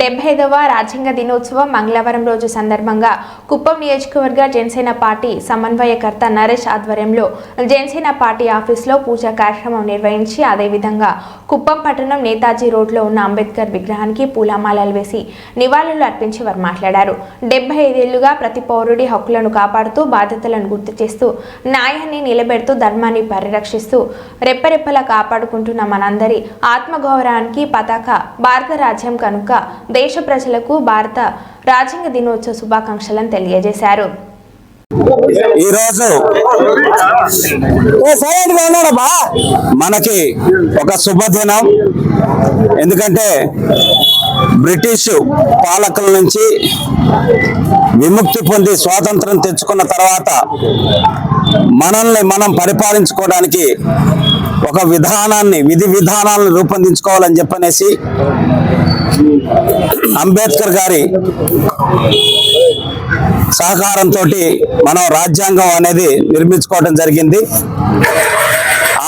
75వ రాజ్యాంగ దినోత్సవం మంగళవారం రోజు సందర్భంగా కుప్పం నియోజకవర్గ జనసేన పార్టీ సమన్వయకర్త నరేష్ ఆధ్వర్యంలో జనసేన పార్టీ ఆఫీసులో పూజా కార్యక్రమం నిర్వహించి అదేవిధంగా కుప్పం పట్టణం నేతాజీ రోడ్లో ఉన్న అంబేద్కర్ విగ్రహానికి పూలమాలలు వేసి నివాళులు అర్పించి వారు మాట్లాడారు. 75 ఏళ్లుగా ప్రతి పౌరుడి హక్కులను కాపాడుతూ బాధ్యతలను గుర్తు చేస్తూ న్యాయాన్ని నిలబెడుతూ ధర్మాన్ని పరిరక్షిస్తూ రెప్పరెప్పలా కాపాడుకుంటున్న మనందరి ఆత్మగౌరవానికి పతాక భారత రాజ్యం కనుక దేశ ప్రజలకు భారత రాజ్యాంగ దినోత్సవ శుభాకాంక్షలను తెలియజేశారు. ఈరోజు మనకి ఒక శుభదినం. ఎందుకంటే బ్రిటిష్ పాలకుల నుంచి విముక్తి పొంది స్వాతంత్రం తెచ్చుకున్న తర్వాత మనల్ని మనం పరిపాలించుకోవడానికి ఒక విధి విధానాలను రూపొందించుకోవాలని చెప్పనేసి అంబేద్కర్ గారి సహకారంతో మనం రాజ్యాంగం అనేది నిర్మించుకోవడం జరిగింది.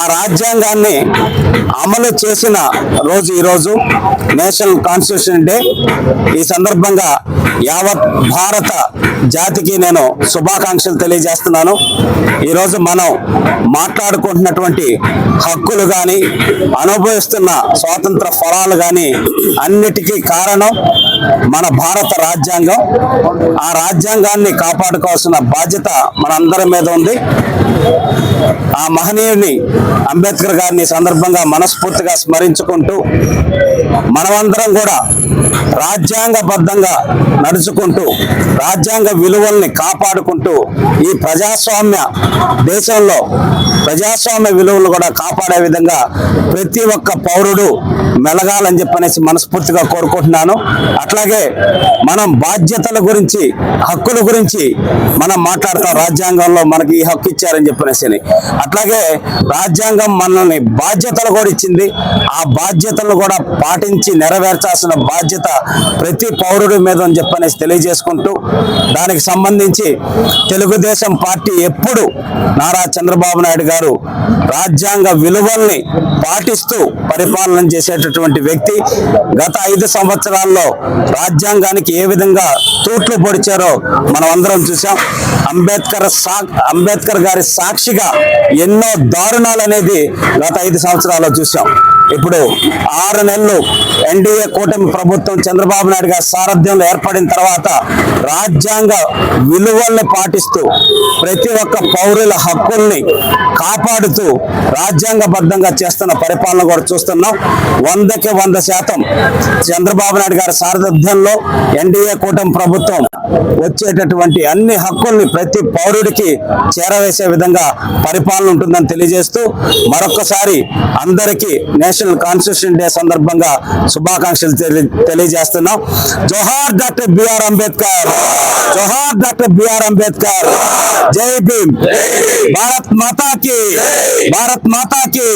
ఆ రాజ్యాంగాన్ని అమలు చేసిన రోజు ఈరోజు నేషనల్ కాన్స్టిట్యూషన్ డే. ఈ సందర్భంగా యావత్ భారత జాతికి నేను శుభాకాంక్షలు తెలియజేస్తున్నాను. ఈరోజు మనం మాట్లాడుకుంటున్నటువంటి హక్కులు కానీ అనుభవిస్తున్న స్వాతంత్ర ఫలాలు కానీ అన్నిటికీ కారణం మన భారత రాజ్యాంగం. ఆ రాజ్యాంగాన్ని కాపాడుకోవాల్సిన బాధ్యత మనందరి మీద ఉంది. ఆ మహనీయుని అంబేద్కర్ గారిని సందర్భంగా మనస్ఫూర్తిగా స్మరించుకుంటూ మనమందరం కూడా రాజ్యాంగబద్ధంగా నడుచుకుంటూ రాజ్యాంగ విలువల్ని కాపాడుకుంటూ ఈ ప్రజాస్వామ్య దేశంలో ప్రజాస్వామ్య విలువలు కూడా కాపాడే విధంగా ప్రతి ఒక్క పౌరుడు మెలగాలని చెప్పనేసి మనస్ఫూర్తిగా కోరుకుంటున్నాను. అట్లాగే మనం బాధ్యతల గురించి హక్కుల గురించి మనం మాట్లాడతాం. రాజ్యాంగంలో మనకి ఈ హక్కు ఇచ్చారని చెప్పనేసి. అట్లాగే రాజ్యాంగం మనల్ని బాధ్యతలు కూడా ఇచ్చింది. ఆ బాధ్యతలను కూడా పాటించి నెరవేర్చాల్సిన బాధ్యత ప్రతి పౌరుడి మీద అని చెప్పనేసి తెలియజేసుకుంటూ దానికి సంబంధించి తెలుగుదేశం పార్టీ ఎప్పుడు నారా చంద్రబాబు నాయుడు గారు రాజ్యాంగ విలువల్ని పాటిస్తూ పరిపాలన చేసేటటువంటి వ్యక్తి. గత 5 సంవత్సరాల్లో రాజ్యాంగానికి ఏ విధంగా తూట్లు పొడిచారో మనం అందరం చూసాం. అంబేద్కర్ గారి సాక్షిగా ఎన్నో దారుణాలు అనేది గత 5 సంవత్సరాల్లో చూసాం. ఇప్పుడు 6 నెలలు ఎన్డీఏ కూటమి ప్రభుత్వం చంద్రబాబు నాయుడు గారి సారథ్యంలో ఏర్పడిన తర్వాత రాజ్యాంగ విలువల్ని పాటిస్తూ ప్రతి ఒక్క పౌరుల హక్కుల్ని కాపాడుతూ రాజ్యాంగబద్ధంగా చేస్తున్న పరిపాలన కూడా చూస్తున్నాం. 100కి 100% చంద్రబాబు నాయుడు గారి సారథ్యంలో ఎన్డీఏ కూటమి ప్రభుత్వం వచ్చేటటువంటి అన్ని హక్కుల్ని ప్రతి పౌరుడికి చేరవేసే విధంగా పరిపాలన ఉంటుందని తెలియజేస్తూ మరొకసారి అందరికీ నేషనల్ కాన్స్టిట్యూషన్ డే సందర్భంగా శుభాకాంక్షలు తెలియజేస్తున్నాం. జోహార్ డాక్టర్ బిఆర్ అంబేద్కర్, జోహార్ డాక్టర్ బిఆర్ అంబేద్కర్, జై భీమ్, భారత్ మాతాకి, భారత్ మాతాకి.